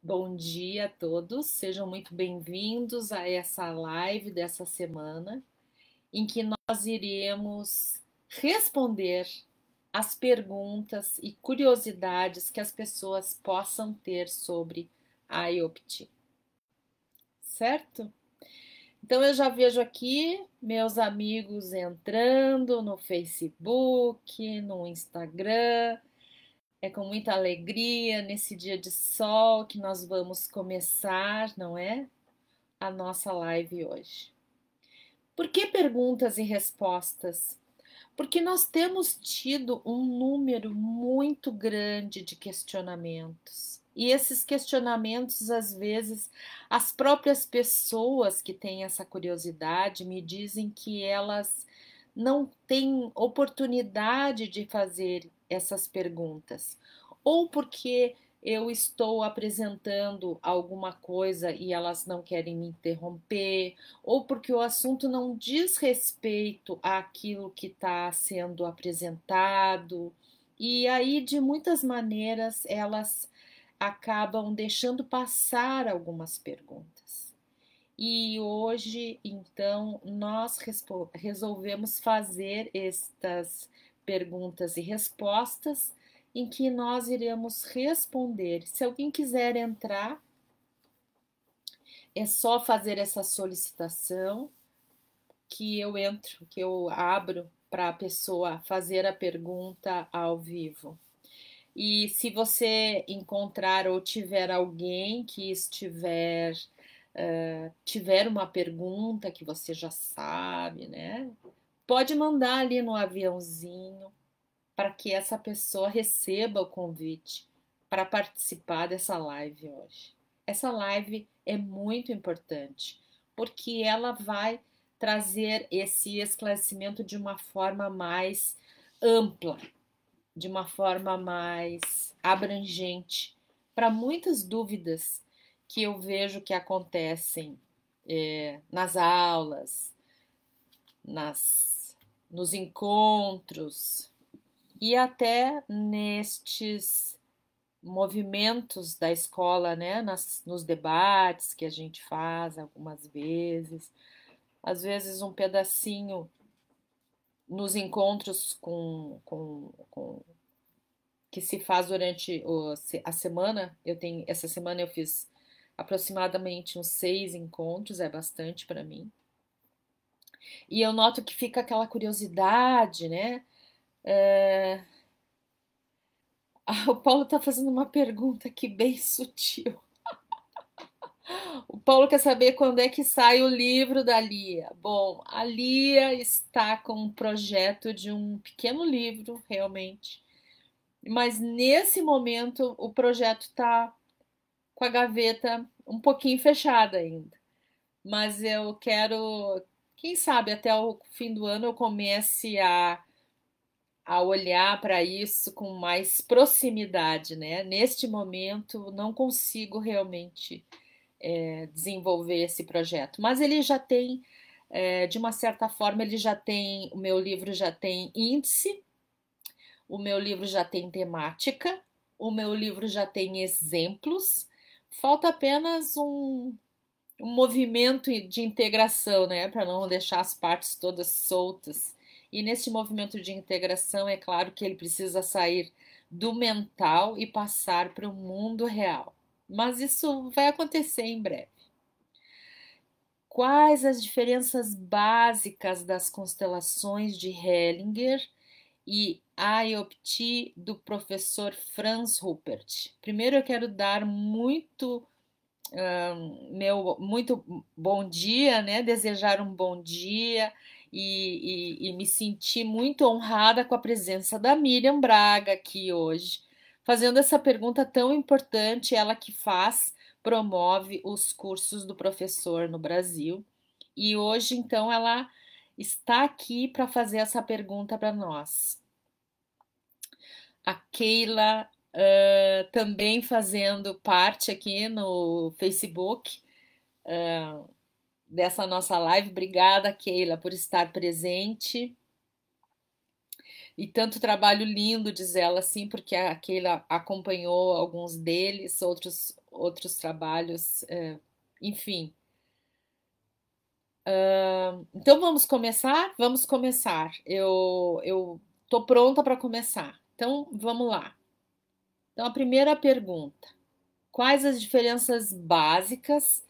Bom dia a todos, sejam muito bem-vindos a essa live dessa semana, em que nós iremos responder as perguntas e curiosidades que as pessoas possam ter sobre a IOPT, certo? Então eu já vejo aqui meus amigos entrando no Facebook, no Instagram. É com muita alegria nesse dia de sol que nós vamos começar, não é? A nossa live hoje. Por que perguntas e respostas? Porque nós temos tido um número muito grande de questionamentos. E esses questionamentos, às vezes, as próprias pessoas que têm essa curiosidade me dizem que elas não têm oportunidade de fazer essas perguntas, ou porque eu estou apresentando alguma coisa e elas não querem me interromper, ou porque o assunto não diz respeito àquilo que está sendo apresentado, e aí, de muitas maneiras, elas acabam deixando passar algumas perguntas. E hoje, então, nós resolvemos fazer estas perguntas e respostas em que nós iremos responder. Se alguém quiser entrar, é só fazer essa solicitação que eu entro, que eu abro para a pessoa fazer a pergunta ao vivo. E se você encontrar ou tiver alguém que tiver uma pergunta que você já sabe, né? Pode mandar ali no aviãozinho para que essa pessoa receba o convite para participar dessa live hoje. Essa live é muito importante porque ela vai trazer esse esclarecimento de uma forma mais ampla, de uma forma mais abrangente para muitas dúvidas que eu vejo que acontecem nas aulas, nos encontros e até nestes movimentos da escola, né? Nos debates que a gente faz algumas vezes, às vezes um pedacinho nos encontros que se faz durante a semana. Essa semana eu fiz aproximadamente uns 6 encontros, é bastante para mim. E eu noto que fica aquela curiosidade, né? O Paulo está fazendo uma pergunta aqui bem sutil. O Paulo quer saber quando é que sai o livro da Lia. Bom, a Lia está com um projeto de um pequeno livro, realmente. Mas nesse momento o projeto está com a gaveta um pouquinho fechada ainda. Mas eu quero, quem sabe até o fim do ano eu comece a olhar para isso com mais proximidade, né? Neste momento não consigo realmente desenvolver esse projeto, mas ele já tem, de uma certa forma, o meu livro já tem índice, o meu livro já tem temática, o meu livro já tem exemplos, falta apenas um movimento de integração, né, para não deixar as partes todas soltas. E nesse movimento de integração, é claro que ele precisa sair do mental e passar para o mundo real. Mas isso vai acontecer em breve. Quais as diferenças básicas das constelações de Hellinger e IOPT do professor Franz Ruppert? Primeiro eu quero dar muito bom dia, né? Desejar um bom dia e me sentir muito honrada com a presença da Miriam Braga aqui hoje, fazendo essa pergunta tão importante, ela que promove os cursos do professor no Brasil. E hoje, então, ela está aqui para fazer essa pergunta para nós. A Keila também fazendo parte aqui no Facebook dessa nossa live. Obrigada, Keila, por estar presente. E tanto trabalho lindo, diz ela, assim, porque a Keila acompanhou alguns deles, outros trabalhos, enfim. Então vamos começar? Vamos começar. Eu tô pronta para começar. Então vamos lá. Então a primeira pergunta: quais as diferenças básicas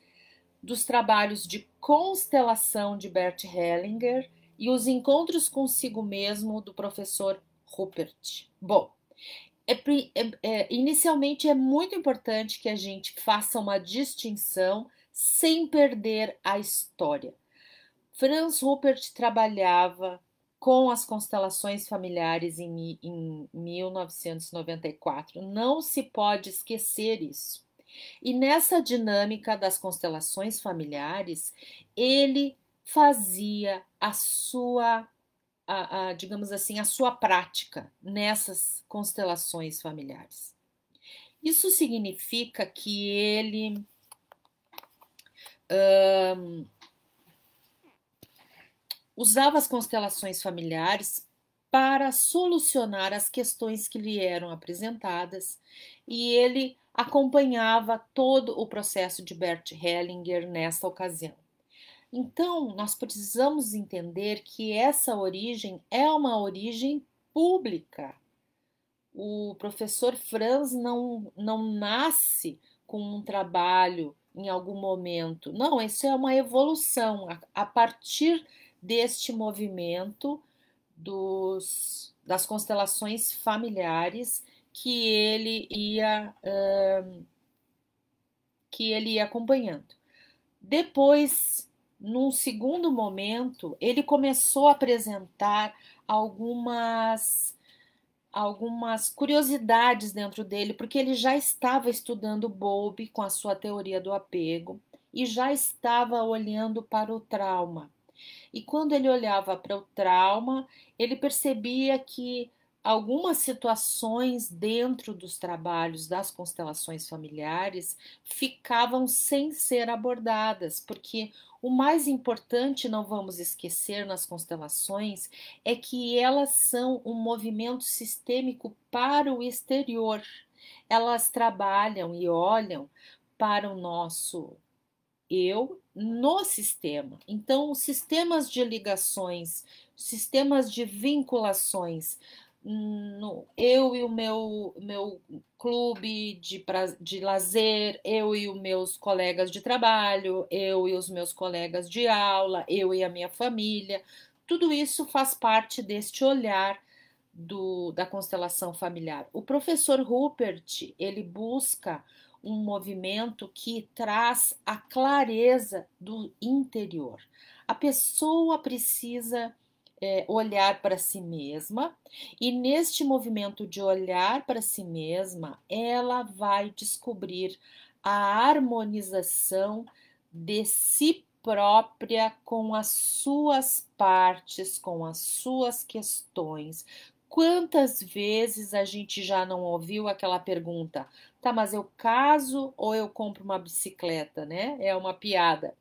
dos trabalhos de constelação de Bert Hellinger e os encontros consigo mesmo do professor Ruppert? Bom, inicialmente é muito importante que a gente faça uma distinção sem perder a história. Franz Ruppert trabalhava com as constelações familiares em 1994. Não se pode esquecer isso. E nessa dinâmica das constelações familiares, ele fazia a sua, digamos assim, a sua prática nessas constelações familiares. Isso significa que ele usava as constelações familiares para solucionar as questões que lhe eram apresentadas e ele acompanhava todo o processo de Bert Hellinger nessa ocasião. Então, nós precisamos entender que essa origem é uma origem pública. O professor Franz não nasce com um trabalho em algum momento. Não, isso é uma evolução. A partir deste movimento das constelações familiares que ele ia acompanhando. Depois, num segundo momento, ele começou a apresentar algumas curiosidades dentro dele, porque ele já estava estudando Bowlby com a sua teoria do apego e já estava olhando para o trauma. E quando ele olhava para o trauma, ele percebia que algumas situações dentro dos trabalhos das constelações familiares ficavam sem ser abordadas, porque o mais importante, não vamos esquecer nas constelações, é que elas são um movimento sistêmico para o exterior. Elas trabalham e olham para o nosso eu no sistema. Então, os sistemas de ligações, sistemas de vinculações, eu e o meu clube de lazer, eu e os meus colegas de trabalho, eu e os meus colegas de aula, eu e a minha família, tudo isso faz parte deste olhar da constelação familiar. O professor Ruppert, ele busca um movimento que traz a clareza do interior. A pessoa precisa olhar para si mesma e neste movimento de olhar para si mesma, ela vai descobrir a harmonização de si própria com as suas partes, com as suas questões. Quantas vezes a gente já não ouviu aquela pergunta: tá, mas eu caso ou eu compro uma bicicleta, né? É uma piada.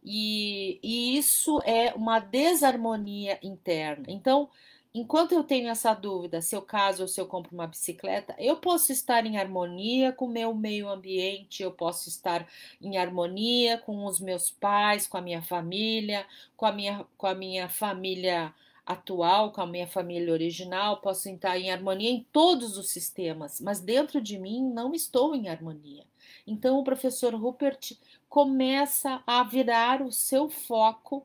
E isso é uma desarmonia interna. Então, enquanto eu tenho essa dúvida se eu caso ou se eu compro uma bicicleta, eu posso estar em harmonia com o meu meio ambiente, eu posso estar em harmonia com os meus pais, com a minha família, com a minha família atual, com a minha família original, posso estar em harmonia em todos os sistemas, mas dentro de mim não estou em harmonia. Então, o professor Ruppert começa a virar o seu foco,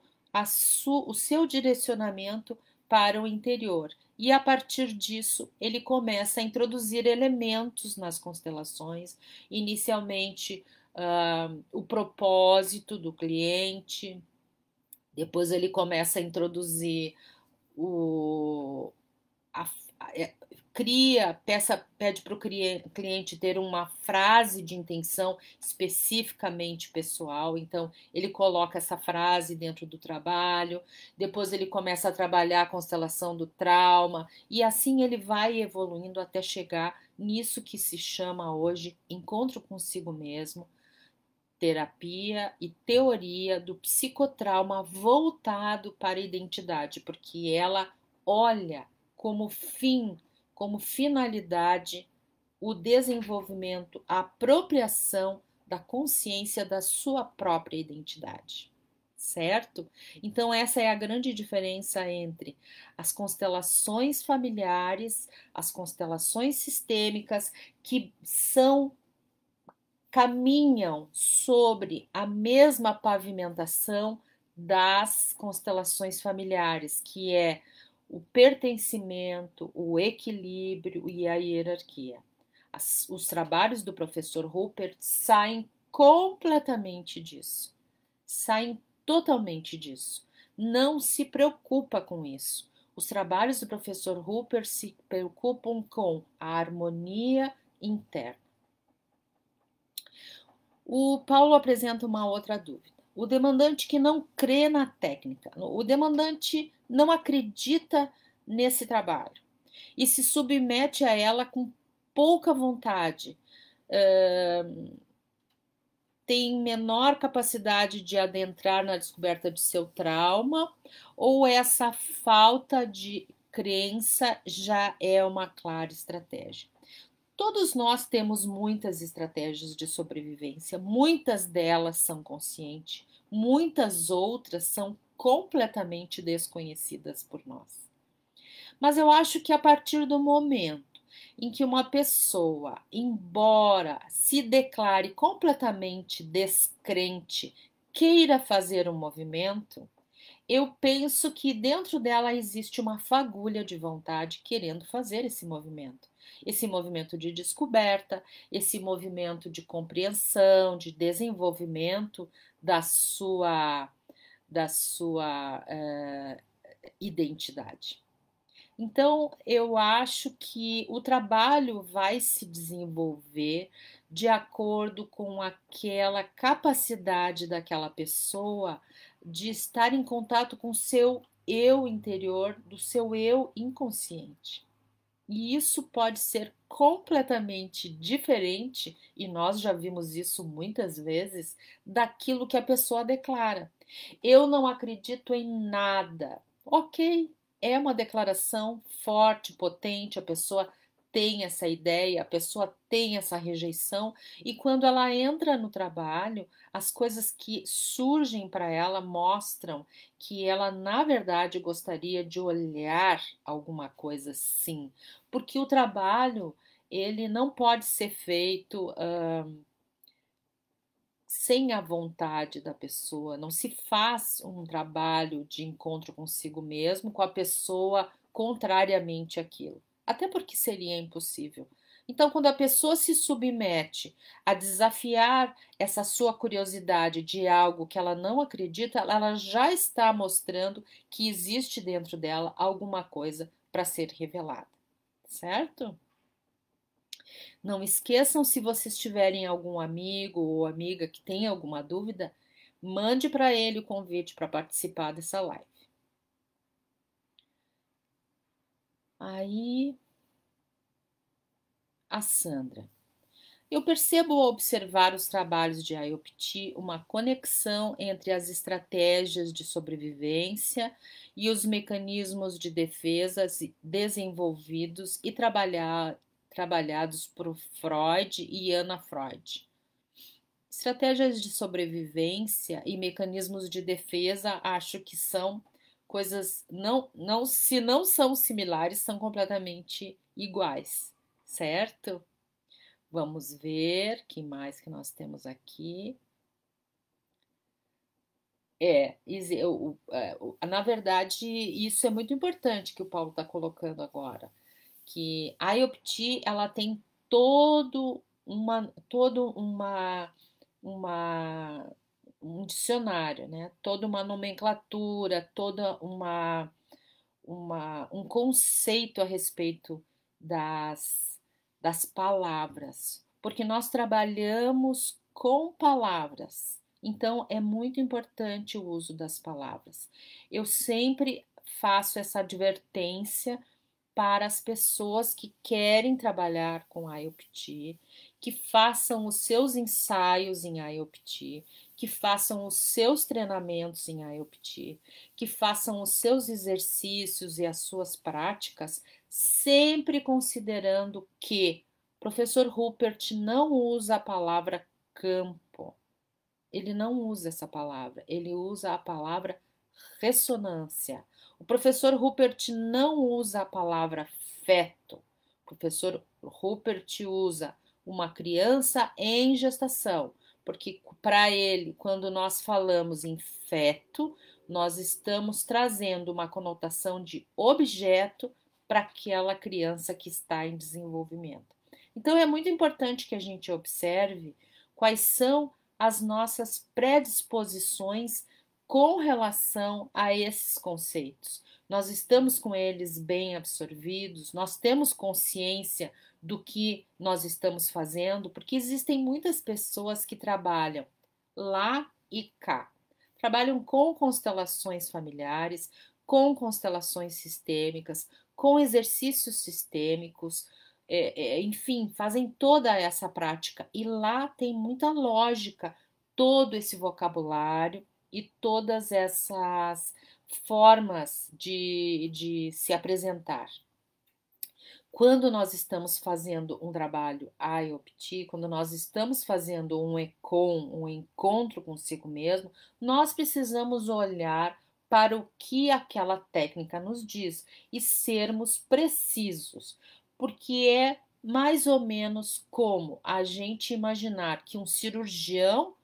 o seu direcionamento para o interior. E a partir disso, ele começa a introduzir elementos nas constelações, inicialmente o propósito do cliente, depois ele começa a introduzir o, a, pede para o cliente ter uma frase de intenção especificamente pessoal, então ele coloca essa frase dentro do trabalho, depois ele começa a trabalhar a constelação do trauma, e assim ele vai evoluindo até chegar nisso que se chama hoje encontro consigo mesmo, terapia e teoria do psicotrauma voltado para a identidade, porque ela olha como fim, como finalidade o desenvolvimento, a apropriação da consciência da sua própria identidade, certo? Então, essa é a grande diferença entre as constelações familiares, as constelações sistêmicas, que caminham sobre a mesma pavimentação das constelações familiares, que é o pertencimento, o equilíbrio e a hierarquia. Os trabalhos do professor Rupert saem completamente disso, saem totalmente disso. Não se preocupa com isso. Os trabalhos do professor Rupert se preocupam com a harmonia interna. O Paulo apresenta uma outra dúvida. O demandante que não crê na técnica, o demandante não acredita nesse trabalho e se submete a ela com pouca vontade, tem menor capacidade de adentrar na descoberta de seu trauma, ou essa falta de crença já é uma clara estratégia? Todos nós temos muitas estratégias de sobrevivência, muitas delas são conscientes, muitas outras são completamente desconhecidas por nós. Mas eu acho que a partir do momento em que uma pessoa, embora se declare completamente descrente, queira fazer um movimento, eu penso que dentro dela existe uma fagulha de vontade querendo fazer esse movimento de descoberta, esse movimento de compreensão, de desenvolvimento da sua identidade. Então, eu acho que o trabalho vai se desenvolver de acordo com aquela capacidade daquela pessoa de estar em contato com o seu eu interior, do seu eu inconsciente. E isso pode ser completamente diferente, e nós já vimos isso muitas vezes, daquilo que a pessoa declara. Eu não acredito em nada. Ok, é uma declaração forte, potente, a pessoa tem essa ideia, a pessoa tem essa rejeição, e quando ela entra no trabalho, as coisas que surgem para ela mostram que ela, na verdade, gostaria de olhar alguma coisa sim, porque o trabalho ele não pode ser feito sem a vontade da pessoa. Não se faz um trabalho de encontro consigo mesmo com a pessoa contrariamente àquilo. Até porque seria impossível. Então, quando a pessoa se submete a desafiar essa sua curiosidade de algo que ela não acredita, ela já está mostrando que existe dentro dela alguma coisa para ser revelada, certo? Não esqueçam, se vocês tiverem algum amigo ou amiga que tenha alguma dúvida, mande para ele o convite para participar dessa live. Aí, a Sandra. Eu percebo ao observar os trabalhos de IOPT uma conexão entre as estratégias de sobrevivência e os mecanismos de defesa desenvolvidos e trabalhados por Freud e Anna Freud. Estratégias de sobrevivência e mecanismos de defesa, acho que são coisas se não são similares, são completamente iguais, certo? Vamos ver que mais que nós temos aqui. Na verdade, isso é muito importante que o Paulo está colocando agora, que a IOPT ela tem uma, um dicionário, né? Toda uma nomenclatura, um conceito a respeito das palavras, porque nós trabalhamos com palavras, então é muito importante o uso das palavras. Eu sempre faço essa advertência para as pessoas que querem trabalhar com IOPT, que façam os seus ensaios em IOPT, que façam os seus treinamentos em IOPT, que façam os seus exercícios e as suas práticas, sempre considerando que Professor Rupert não usa a palavra campo. Ele não usa essa palavra, ele usa a palavra ressonância. O professor Rupert não usa a palavra feto. O professor Rupert usa uma criança em gestação, porque para ele, quando nós falamos em feto, nós estamos trazendo uma conotação de objeto para aquela criança que está em desenvolvimento. Então é muito importante que a gente observe quais são as nossas predisposições com relação a esses conceitos. Nós estamos com eles bem absorvidos, nós temos consciência do que nós estamos fazendo, porque existem muitas pessoas que trabalham lá e cá. Trabalham com constelações familiares, com constelações sistêmicas, com exercícios sistêmicos, enfim, fazem toda essa prática. E lá tem muita lógica, todo esse vocabulário e todas essas formas de se apresentar. Quando nós estamos fazendo um trabalho IOPT, quando nós estamos fazendo um ECOM, um encontro consigo mesmo, nós precisamos olhar para o que aquela técnica nos diz e sermos precisos, porque é mais ou menos como a gente imaginar que um cirurgião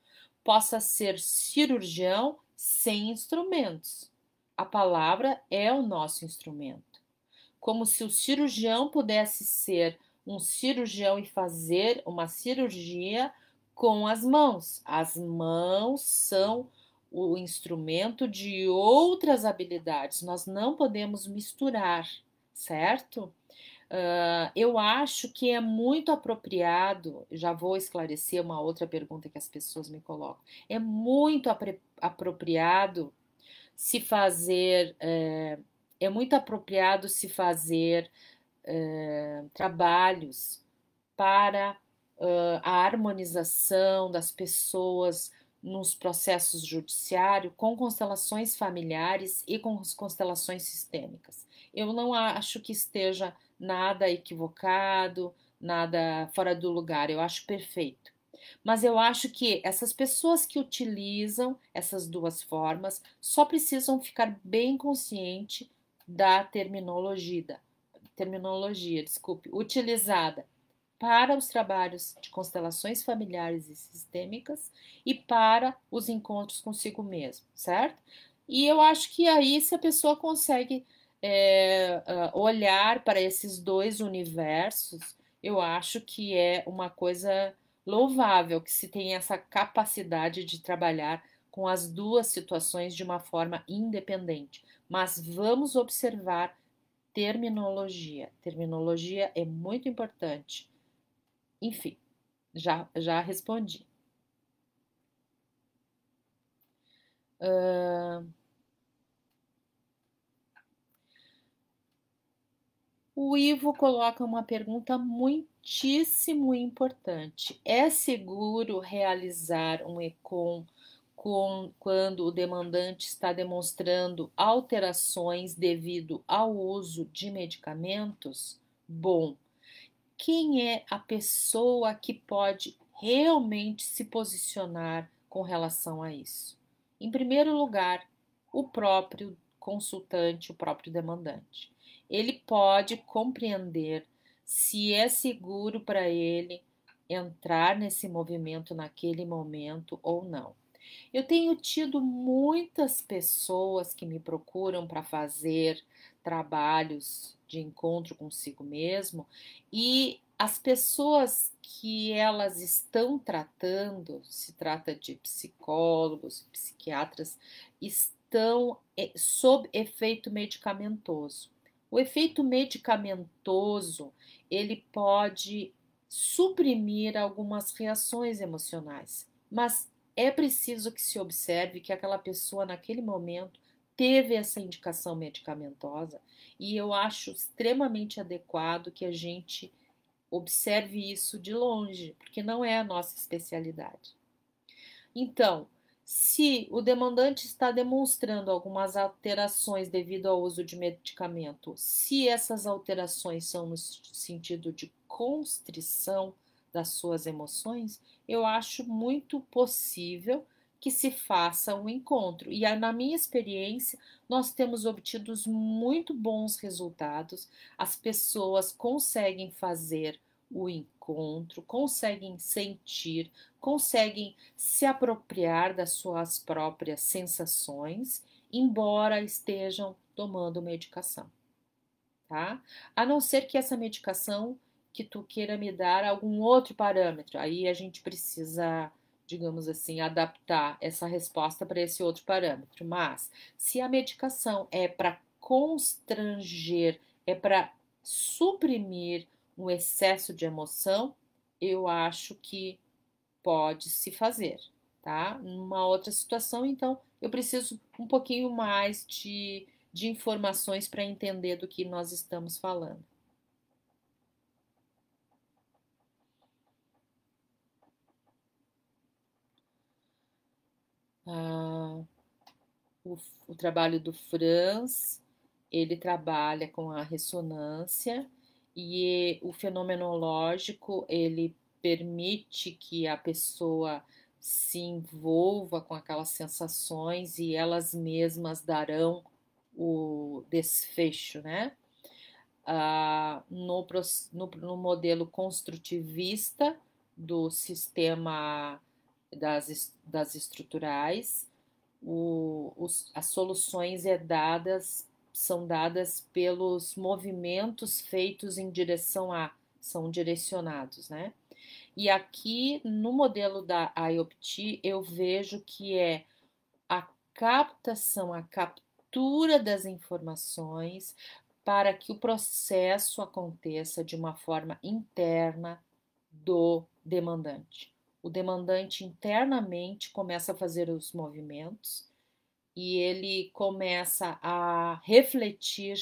possa ser cirurgião sem instrumentos. A palavra é o nosso instrumento. Como se o cirurgião pudesse ser um cirurgião e fazer uma cirurgia com as mãos. As mãos são o instrumento de outras habilidades. Nós não podemos misturar, certo? Eu acho que é muito apropriado, já vou esclarecer uma outra pergunta que as pessoas me colocam, é muito apropriado se fazer, é muito apropriado se fazer trabalhos para a harmonização das pessoas nos processos judiciários com constelações familiares e com constelações sistêmicas. Eu não acho que esteja nada equivocado, nada fora do lugar, eu acho perfeito. Mas eu acho que essas pessoas que utilizam essas duas formas só precisam ficar bem consciente da terminologia, desculpe, utilizada para os trabalhos de constelações familiares e sistêmicas e para os encontros consigo mesmo, certo? E eu acho que aí, se a pessoa consegue olhar para esses dois universos, eu acho que é uma coisa louvável que se tem essa capacidade de trabalhar com as duas situações de uma forma independente. Mas vamos observar terminologia. Terminologia é muito importante. Enfim, já respondi. O Ivo coloca uma pergunta muitíssimo importante. É seguro realizar um ECOM quando o demandante está demonstrando alterações devido ao uso de medicamentos? Bom, quem é a pessoa que pode realmente se posicionar com relação a isso? Em primeiro lugar, o próprio consultante, o próprio demandante. Ele pode compreender se é seguro para ele entrar nesse movimento naquele momento ou não. Eu tenho tido muitas pessoas que me procuram para fazer trabalhos de encontro consigo mesmo e as pessoas que elas estão tratando, se trata de psicólogos, psiquiatras, estão sob efeito medicamentoso. O efeito medicamentoso, ele pode suprimir algumas reações emocionais, mas é preciso que se observe que aquela pessoa naquele momento teve essa indicação medicamentosa e eu acho extremamente adequado que a gente observe isso de longe, porque não é a nossa especialidade. Então, se o demandante está demonstrando algumas alterações devido ao uso de medicamento, se essas alterações são no sentido de constrição das suas emoções, eu acho muito possível que se faça um encontro. E na minha experiência, nós temos obtido muito bons resultados. As pessoas conseguem fazer o encontro, conseguem sentir, conseguem se apropriar das suas próprias sensações, embora estejam tomando medicação, tá? A não ser que essa medicação que tu queira me dar algum outro parâmetro, aí a gente precisa, digamos assim, adaptar essa resposta para esse outro parâmetro. Mas se a medicação é para constranger, é para suprimir um excesso de emoção, eu acho que pode se fazer, tá? Numa outra situação, então, eu preciso um pouquinho mais de informações para entender do que nós estamos falando. Ah, o trabalho do Franz, ele trabalha com a ressonância e o fenomenológico, ele permite que a pessoa se envolva com aquelas sensações e elas mesmas darão o desfecho, né? No modelo construtivista do sistema das estruturais, as soluções são dadas pelos movimentos feitos em direção a, são direcionados, né? E aqui no modelo da IOPT eu vejo que é a captação, a captura das informações para que o processo aconteça de uma forma interna do demandante. O demandante internamente começa a fazer os movimentos e ele começa a refletir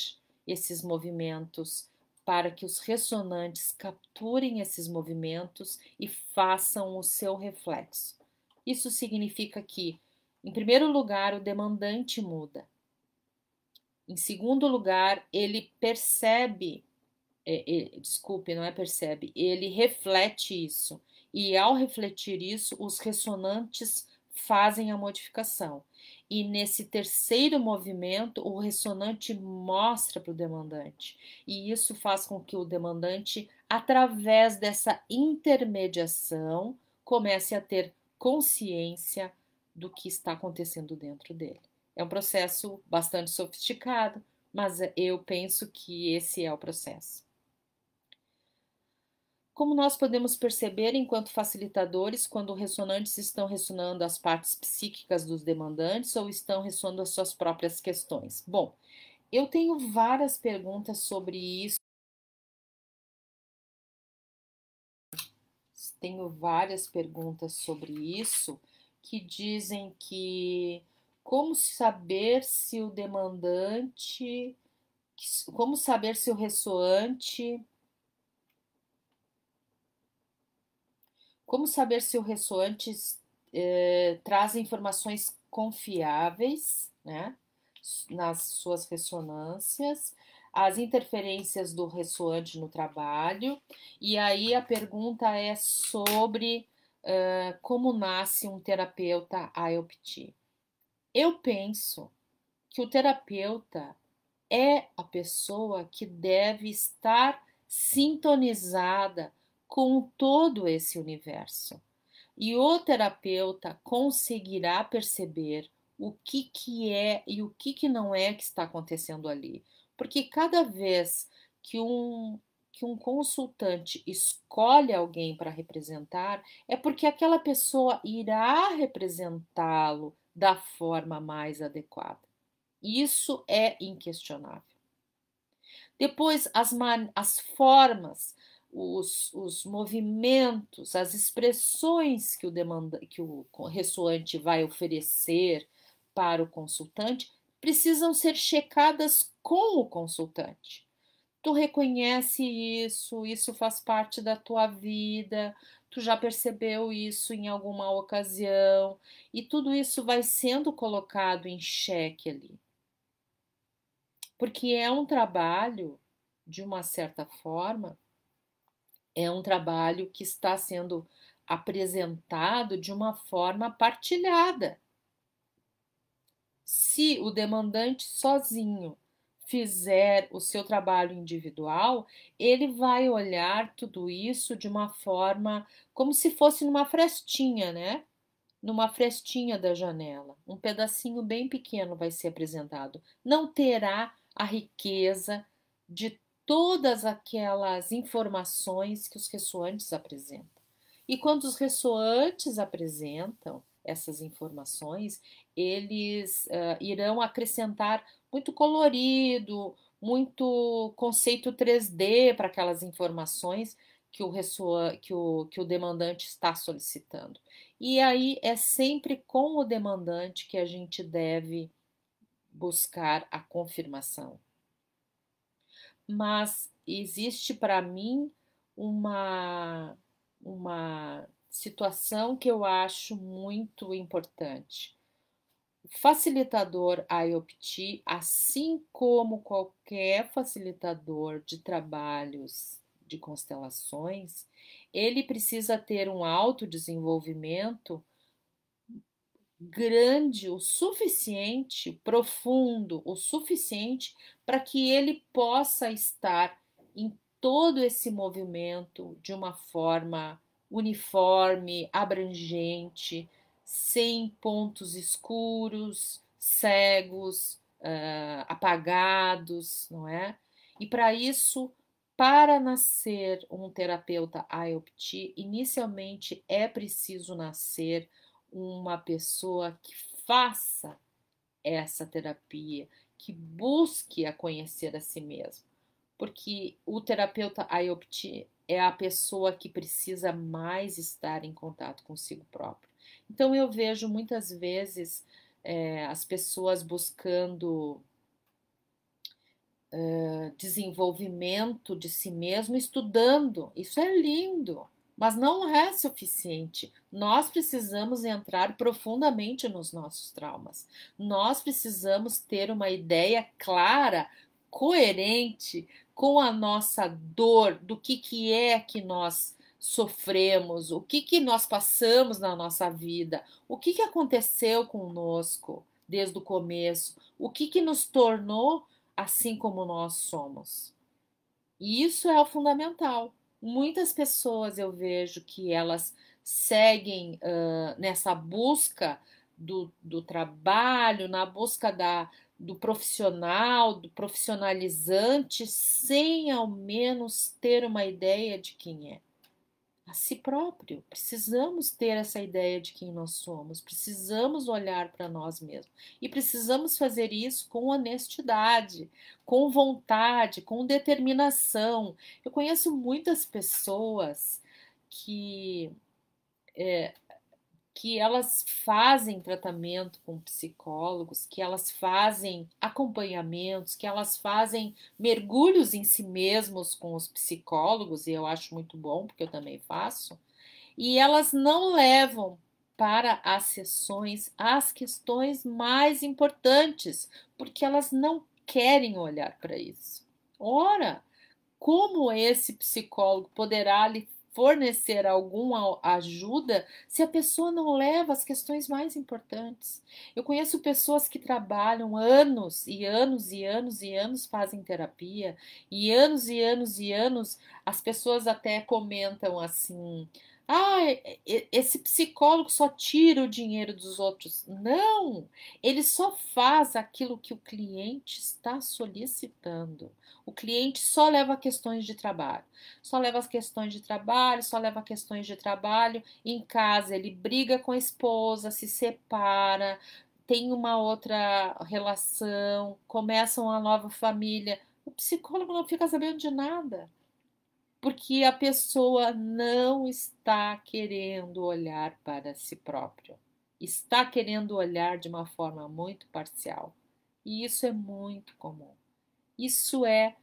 esses movimentos para que os ressonantes capturem esses movimentos e façam o seu reflexo. Isso significa que, em primeiro lugar, o demandante muda. Em segundo lugar, ele percebe, desculpe, não é percebe, ele reflete isso. E ao refletir isso, os ressonantes fazem a modificação. E nesse terceiro movimento, o ressonante mostra para o demandante. E isso faz com que o demandante, através dessa intermediação, comece a ter consciência do que está acontecendo dentro dele. É um processo bastante sofisticado, mas eu penso que esse é o processo. Como nós podemos perceber enquanto facilitadores quando ressonantes estão ressonando as partes psíquicas dos demandantes ou estão ressonando as suas próprias questões? Bom, eu tenho várias perguntas sobre isso. Tenho várias perguntas sobre isso que dizem que como saber se o demandante, como saber se o ressoante, como saber se o ressoante traz informações confiáveis, né, nas suas ressonâncias, as interferências do ressoante no trabalho, e aí a pergunta é sobre como nasce um terapeuta IOPT. Eu penso que o terapeuta é a pessoa que deve estar sintonizada com todo esse universo. E o terapeuta conseguirá perceber o que é e o que não é que está acontecendo ali. Porque cada vez que um consultante escolhe alguém para representar, é porque aquela pessoa irá representá-lo da forma mais adequada. Isso é inquestionável. Depois, as formas, os movimentos, as expressões que que o ressoante vai oferecer para o consultante precisam ser checadas com o consultante. Tu reconhece isso, isso faz parte da tua vida, tu já percebeu isso em alguma ocasião, e tudo isso vai sendo colocado em xeque ali. Porque é um trabalho, de uma certa forma, é um trabalho que está sendo apresentado de uma forma partilhada. Se o demandante sozinho fizer o seu trabalho individual, ele vai olhar tudo isso de uma forma como se fosse numa frestinha, né? Numa frestinha da janela. Um pedacinho bem pequeno vai ser apresentado. Não terá a riqueza de todas aquelas informações que os ressoantes apresentam. E quando os ressoantes apresentam essas informações, eles irão acrescentar muito colorido, muito conceito 3D para aquelas informações que o demandante está solicitando. E aí é sempre com o demandante que a gente deve buscar a confirmação. Mas existe para mim uma situação que eu acho muito importante. O facilitador IOPT, assim como qualquer facilitador de trabalhos de constelações, ele precisa ter um autodesenvolvimento grande o suficiente, profundo o suficiente para que ele possa estar em todo esse movimento de uma forma uniforme, abrangente, sem pontos escuros, cegos, apagados, não é? E para isso, para nascer um terapeuta IOPT, inicialmente é preciso nascer uma pessoa que faça essa terapia, que busque a conhecer a si mesmo, porque o terapeuta IOPT é a pessoa que precisa mais estar em contato consigo próprio. Então eu vejo muitas vezes as pessoas buscando desenvolvimento de si mesmo, estudando. Isso é lindo, mas não é suficiente. Nós precisamos entrar profundamente nos nossos traumas. Nós precisamos ter uma ideia clara, coerente com a nossa dor, do que é que nós sofremos, o que nós passamos na nossa vida, o que aconteceu conosco desde o começo, o que nos tornou assim como nós somos. E isso é o fundamental. Muitas pessoas eu vejo que elas seguem nessa busca do trabalho, na busca do profissional, do profissionalizante, sem ao menos ter uma ideia de quem é. A si próprio. Precisamos ter essa ideia de quem nós somos, precisamos olhar para nós mesmos e precisamos fazer isso com honestidade, com vontade, com determinação. Eu conheço muitas pessoas que que elas fazem tratamento com psicólogos, que elas fazem acompanhamentos, que elas fazem mergulhos em si mesmos com os psicólogos, e eu acho muito bom, porque eu também faço, e elas não levam para as sessões as questões mais importantes, porque elas não querem olhar para isso. Ora, como esse psicólogo poderá lhe fornecer alguma ajuda se a pessoa não leva as questões mais importantes? Eu conheço pessoas que trabalham anos e anos e anos e anos fazem terapia e anos e anos as pessoas até comentam assim: ah, esse psicólogo só tira o dinheiro dos outros. Não, ele só faz aquilo que o cliente está solicitando. O cliente só leva questões de trabalho, só leva as questões de trabalho, só leva questões de trabalho. Em casa, ele briga com a esposa, se separa, tem uma outra relação, começa uma nova família. O psicólogo não fica sabendo de nada, porque a pessoa não está querendo olhar para si própria, está querendo olhar de uma forma muito parcial. E isso é muito comum. Isso é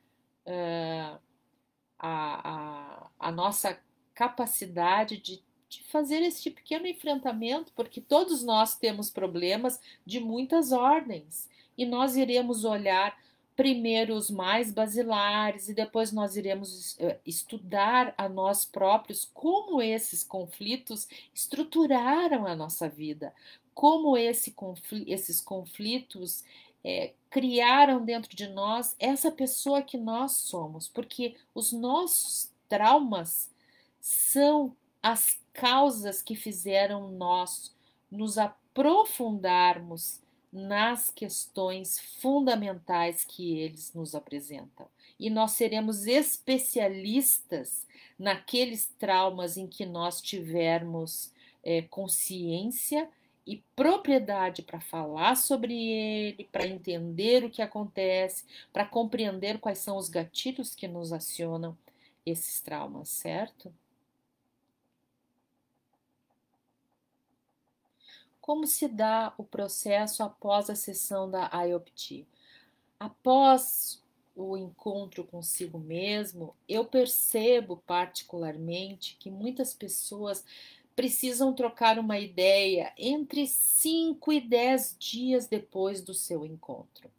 a nossa capacidade de fazer esse pequeno enfrentamento, porque todos nós temos problemas de muitas ordens e nós iremos olhar primeiro os mais basilares e depois nós iremos estudar a nós próprios como esses conflitos estruturaram a nossa vida, como esses conflitos criaram dentro de nós essa pessoa que nós somos, porque os nossos traumas são as causas que fizeram nós nos aprofundarmos nas questões fundamentais que eles nos apresentam. E nós seremos especialistas naqueles traumas em que nós tivermos consciência e propriedade para falar sobre ele, para entender o que acontece, para compreender quais são os gatilhos que nos acionam esses traumas, certo? Como se dá o processo após a sessão da IOPT? Após o encontro consigo mesmo, eu percebo particularmente que muitas pessoas precisam trocar uma ideia entre 5 e 10 dias depois do seu encontro.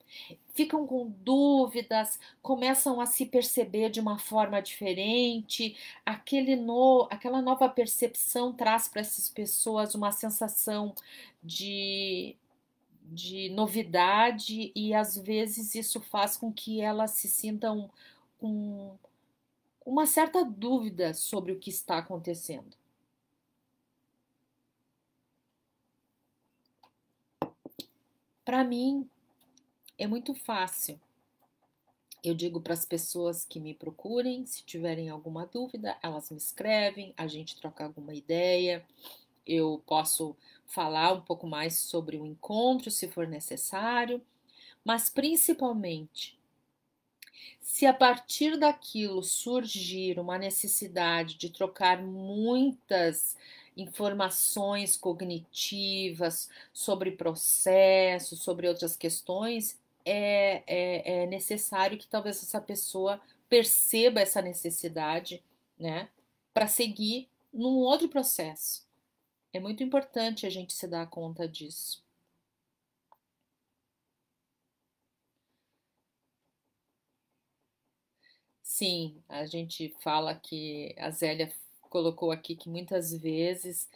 Ficam com dúvidas, começam a se perceber de uma forma diferente, aquela nova percepção traz para essas pessoas uma sensação de, de novidade e às vezes isso faz com que elas se sintam com uma certa dúvida sobre o que está acontecendo. Para mim, é muito fácil. Eu digo para as pessoas que me procurem, se tiverem alguma dúvida, elas me escrevem, a gente troca alguma ideia. Eu posso falar um pouco mais sobre o encontro, se for necessário, mas principalmente, se a partir daquilo surgir uma necessidade de trocar muitas informações cognitivas sobre processos, sobre outras questões, é necessário que talvez essa pessoa perceba essa necessidade, né, para seguir num outro processo. É muito importante a gente se dar conta disso. Sim, a gente fala que a Zélia colocou aqui que muitas vezes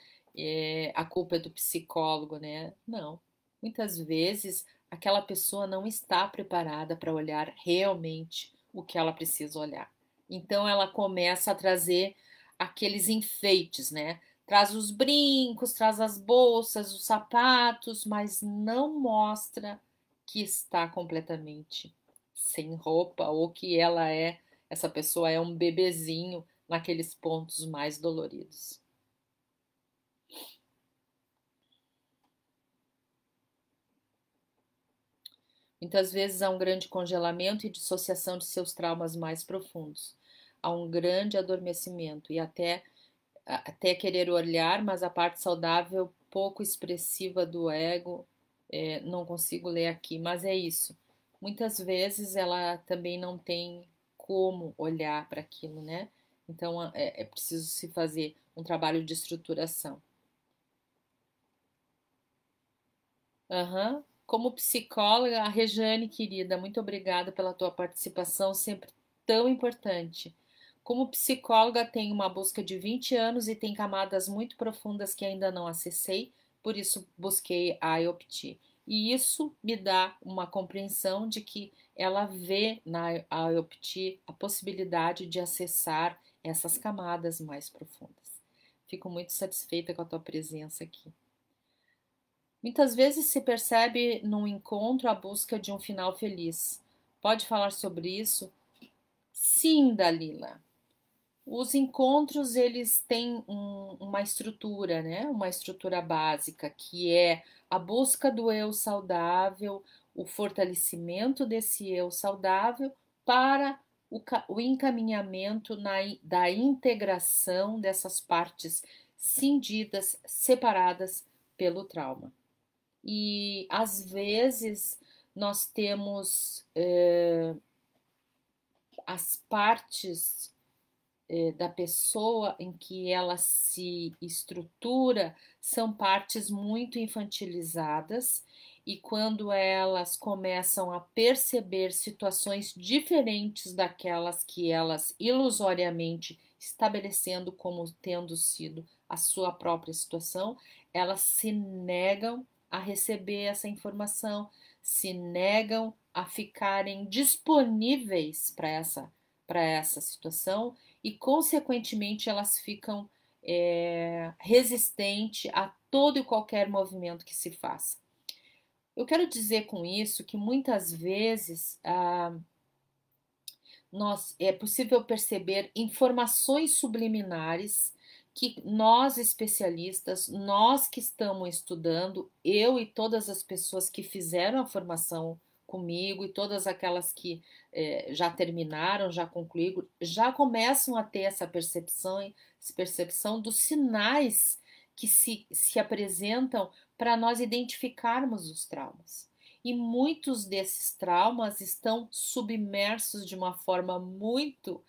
a culpa é do psicólogo, né? Não. Muitas vezes aquela pessoa não está preparada para olhar realmente o que ela precisa olhar. Então ela começa a trazer aqueles enfeites, né? Traz os brincos, traz as bolsas, os sapatos, mas não mostra que está completamente sem roupa ou que essa pessoa é um bebezinho naqueles pontos mais doloridos. Muitas vezes há um grande congelamento e dissociação de seus traumas mais profundos. Há um grande adormecimento e até querer olhar, mas a parte saudável, pouco expressiva do ego, não consigo ler aqui, mas é isso. Muitas vezes ela também não tem como olhar para aquilo, né? Então é preciso se fazer um trabalho de estruturação. Uhum. Como psicóloga, a Rejane, querida, muito obrigada pela tua participação, sempre tão importante. Como psicóloga, tenho uma busca de 20 anos e tem camadas muito profundas que ainda não acessei, por isso busquei a IOPT. E isso me dá uma compreensão de que ela vê na IOPT a possibilidade de acessar essas camadas mais profundas. Fico muito satisfeita com a tua presença aqui. Muitas vezes se percebe num encontro a busca de um final feliz. Pode falar sobre isso? Sim, Dalila. Os encontros eles têm uma estrutura, né? Uma estrutura básica que é a busca do eu saudável, o fortalecimento desse eu saudável para o encaminhamento da integração dessas partes cindidas, separadas pelo trauma. E às vezes nós temos as partes da pessoa em que ela se estrutura são partes muito infantilizadas, e quando elas começam a perceber situações diferentes daquelas que elas ilusoriamente estabelecendo como tendo sido a sua própria situação, elas se negam a receber essa informação, se negam a ficarem disponíveis para essa situação e, consequentemente, elas ficam resistentes a todo e qualquer movimento que se faça. Eu quero dizer com isso que muitas vezes é possível perceber informações subliminares que nós especialistas, nós que estamos estudando, eu e todas as pessoas que fizeram a formação comigo e todas aquelas que já terminaram, já concluíram, já começam a ter essa percepção dos sinais que se apresentam para nós identificarmos os traumas. E muitos desses traumas estão submersos de uma forma muito,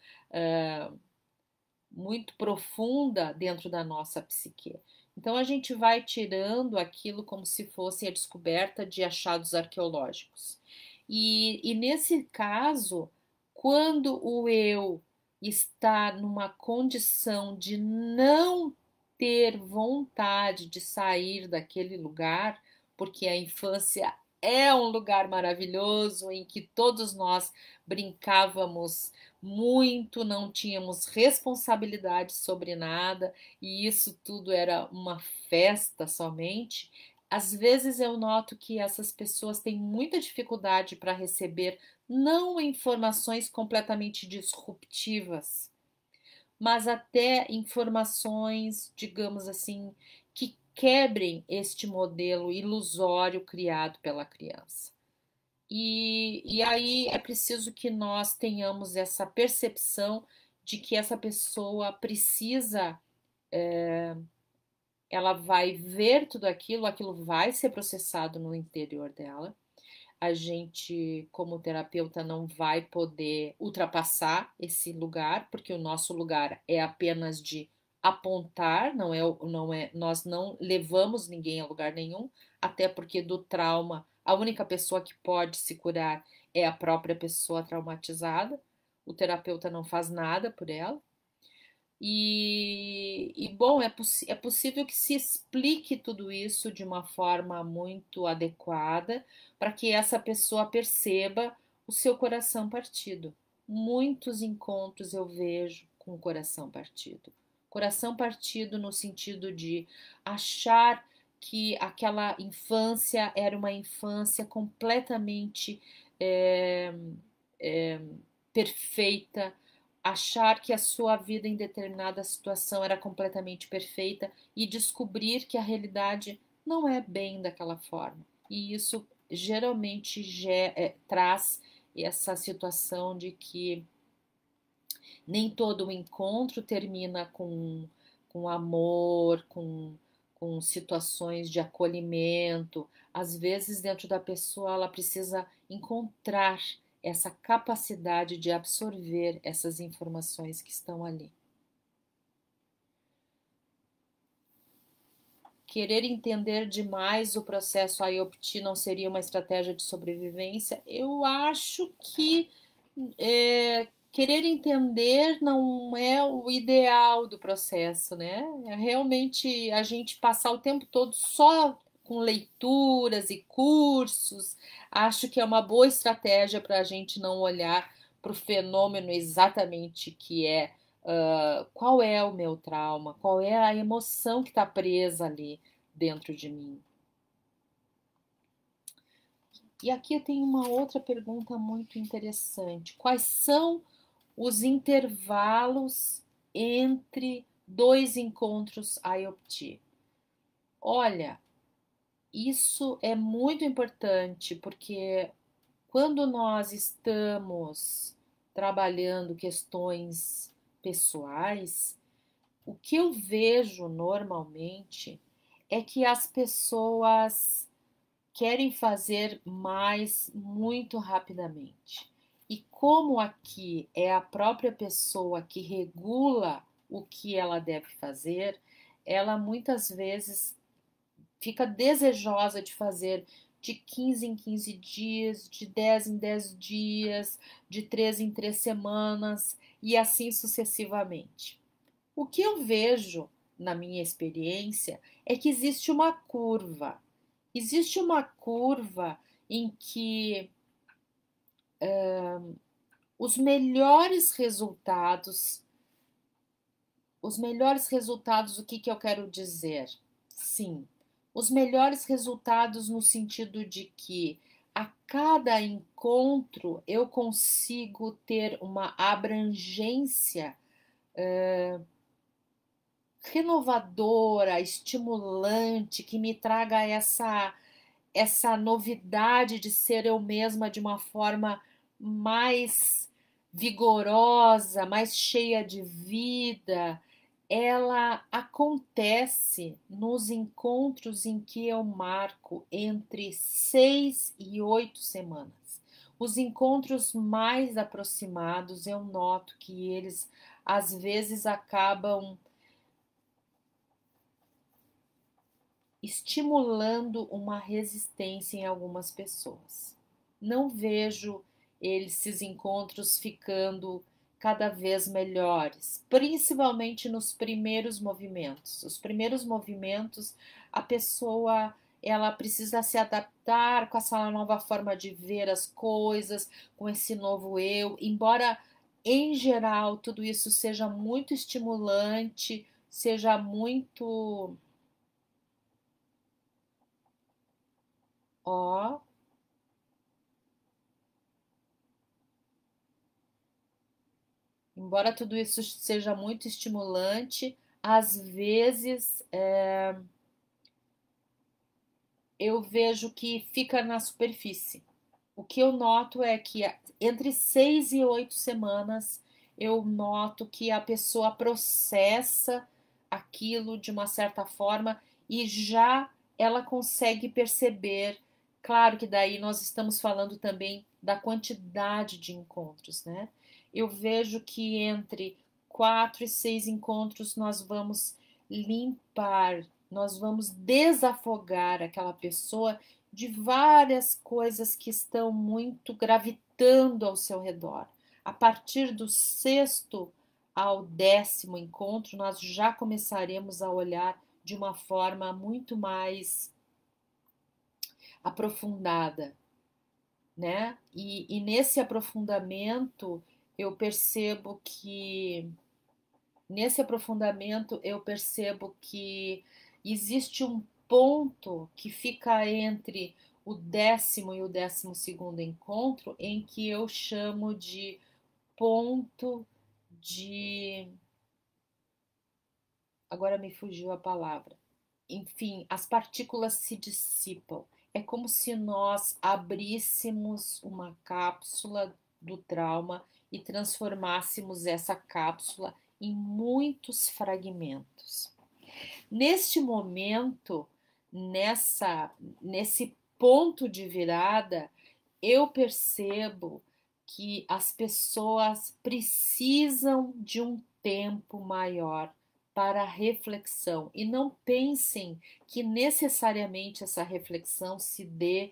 muito profunda dentro da nossa psique. Então a gente vai tirando aquilo como se fosse a descoberta de achados arqueológicos. E nesse caso, quando o eu está numa condição de não ter vontade de sair daquele lugar, porque a infância é um lugar maravilhoso em que todos nós brincávamos muito, não tínhamos responsabilidade sobre nada e isso tudo era uma festa somente. Às vezes eu noto que essas pessoas têm muita dificuldade para receber não informações completamente disruptivas, mas até informações, digamos assim, que quebrem este modelo ilusório criado pela criança. E aí é preciso que nós tenhamos essa percepção de que essa pessoa precisa, ela vai ver tudo aquilo, aquilo vai ser processado no interior dela. A gente, como terapeuta, não vai poder ultrapassar esse lugar, porque o nosso lugar é apenas de apontar, nós não levamos ninguém a lugar nenhum, até porque do trauma, a única pessoa que pode se curar é a própria pessoa traumatizada. O terapeuta não faz nada por ela. Bom, é possível que se explique tudo isso de uma forma muito adequada para que essa pessoa perceba o seu coração partido. Muitos encontros eu vejo com o coração partido. Coração partido no sentido de achar que aquela infância era uma infância completamente é, é, perfeita, achar que a sua vida em determinada situação era completamente perfeita e descobrir que a realidade não é bem daquela forma. E isso geralmente traz essa situação de que nem todo o encontro termina com amor, com situações de acolhimento. Às vezes, dentro da pessoa, ela precisa encontrar essa capacidade de absorver essas informações que estão ali. Querer entender demais o processo IOPT não seria uma estratégia de sobrevivência? Eu acho que querer entender não é o ideal do processo, né? É realmente a gente passar o tempo todo só com leituras e cursos, acho que é uma boa estratégia para a gente não olhar para o fenômeno exatamente que é qual é o meu trauma, qual é a emoção que está presa ali dentro de mim. E aqui eu tenho uma outra pergunta muito interessante. Quais são os intervalos entre dois encontros IOPT? Olha, isso é muito importante porque quando nós estamos trabalhando questões pessoais, o que eu vejo normalmente é que as pessoas querem fazer mais muito rapidamente. E como aqui é a própria pessoa que regula o que ela deve fazer, ela muitas vezes fica desejosa de fazer de 15 em 15 dias, de 10 em 10 dias, de 3 em 3 semanas e assim sucessivamente. O que eu vejo na minha experiência é que existe uma curva. Existe uma curva em que os melhores resultados, o que eu quero dizer? Sim, os melhores resultados no sentido de que a cada encontro eu consigo ter uma abrangência renovadora, estimulante, que me traga essa novidade de ser eu mesma de uma forma mais vigorosa, mais cheia de vida, ela acontece nos encontros em que eu marco entre 6 e 8 semanas. Os encontros mais aproximados, eu noto que eles às vezes acabam estimulando uma resistência em algumas pessoas. Não vejo esses encontros ficando cada vez melhores, principalmente nos primeiros movimentos. Os primeiros movimentos, a pessoa ela precisa se adaptar com essa nova forma de ver as coisas, com esse novo eu, embora em geral tudo isso seja muito estimulante, seja muito ó, embora tudo isso seja muito estimulante, às vezes eu vejo que fica na superfície. O que eu noto é que entre 6 e 8 semanas eu noto que a pessoa processa aquilo de uma certa forma e já ela consegue perceber. Claro que daí nós estamos falando também da quantidade de encontros, né? Eu vejo que entre 4 e 6 encontros nós vamos limpar, nós vamos desafogar aquela pessoa de várias coisas que estão muito gravitando ao seu redor. A partir do 6º ao 10º encontro, nós já começaremos a olhar de uma forma muito mais aprofundada, né? E nesse aprofundamento eu percebo que existe um ponto que fica entre o 10º e o 12º encontro, em que eu chamo de ponto de. Agora me fugiu a palavra. Enfim, as partículas se dissipam. É como se nós abríssemos uma cápsula do trauma e transformássemos essa cápsula em muitos fragmentos. Neste momento, nesse ponto de virada, eu percebo que as pessoas precisam de um tempo maior para reflexão e não pensem que necessariamente essa reflexão se dê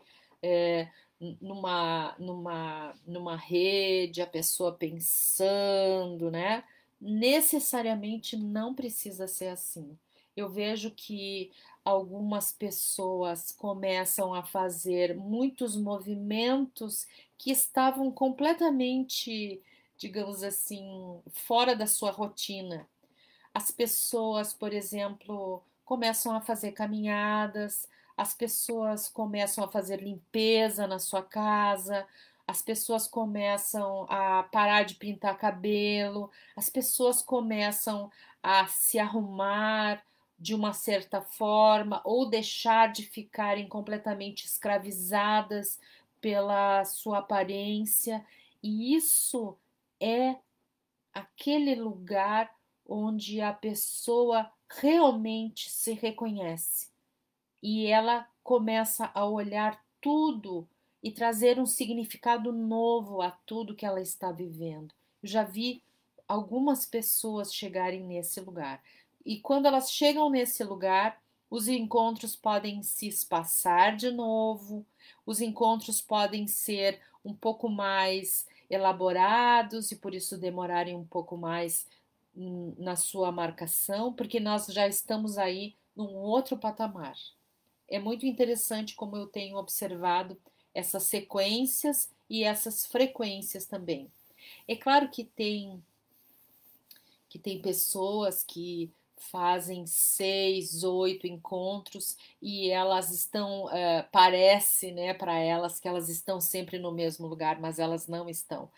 numa rede, a pessoa pensando, né? Necessariamente não precisa ser assim. Eu vejo que algumas pessoas começam a fazer muitos movimentos que estavam completamente, digamos assim, fora da sua rotina. As pessoas, por exemplo, começam a fazer caminhadas, as pessoas começam a fazer limpeza na sua casa, as pessoas começam a parar de pintar cabelo, as pessoas começam a se arrumar de uma certa forma ou deixar de ficarem completamente escravizadas pela sua aparência, e isso é aquele lugar onde a pessoa realmente se reconhece e ela começa a olhar tudo e trazer um significado novo a tudo que ela está vivendo. Eu já vi algumas pessoas chegarem nesse lugar. E quando elas chegam nesse lugar, os encontros podem se espaçar de novo, os encontros podem ser um pouco mais elaborados e por isso demorarem um pouco mais na sua marcação, porque nós já estamos aí num outro patamar. É muito interessante como eu tenho observado essas sequências e essas frequências também. É claro que tem pessoas que fazem 6, 8 encontros e elas estão, parece, né, para elas que elas estão sempre no mesmo lugar, mas elas não estão.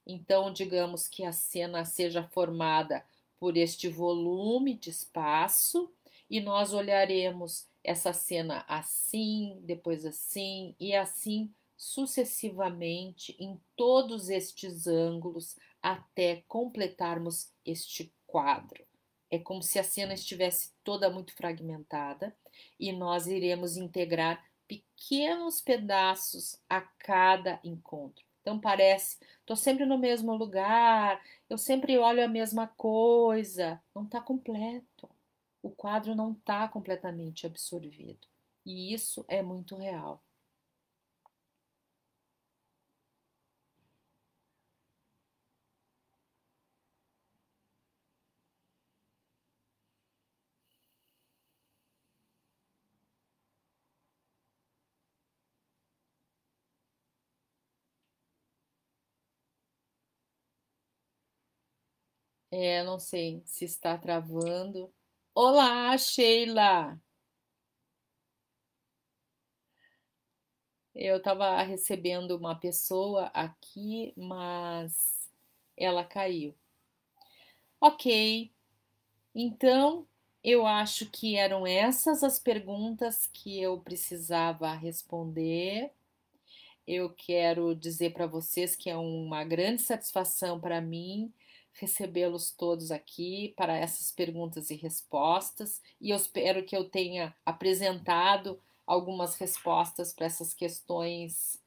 Então, digamos que a cena seja formada por este volume de espaço e nós olharemos essa cena assim, depois assim e assim sucessivamente em todos estes ângulos até completarmos este quadro. É como se a cena estivesse toda muito fragmentada e nós iremos integrar pequenos pedaços a cada encontro. Então parece, estou sempre no mesmo lugar, eu sempre olho a mesma coisa. Não está completo. O quadro não está completamente absorvido. E isso é muito real. Não sei se está travando. Olá, Sheila! Eu estava recebendo uma pessoa aqui, mas ela caiu. Ok, então eu acho que eram essas as perguntas que eu precisava responder. Eu quero dizer para vocês que é uma grande satisfação para mim recebê-los todos aqui para essas perguntas e respostas, e eu espero que eu tenha apresentado algumas respostas para essas questões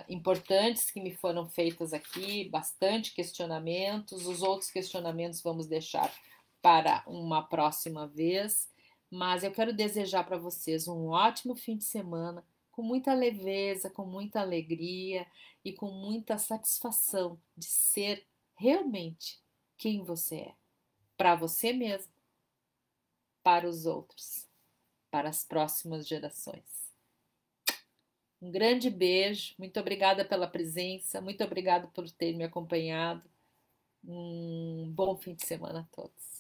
importantes que me foram feitas aqui, bastante questionamentos. Os outros questionamentos vamos deixar para uma próxima vez, mas eu quero desejar para vocês um ótimo fim de semana, com muita leveza, com muita alegria e com muita satisfação de ser realmente quem você é, para você mesmo, para os outros, para as próximas gerações. Um grande beijo, muito obrigada pela presença, muito obrigada por ter me acompanhado. Um bom fim de semana a todos.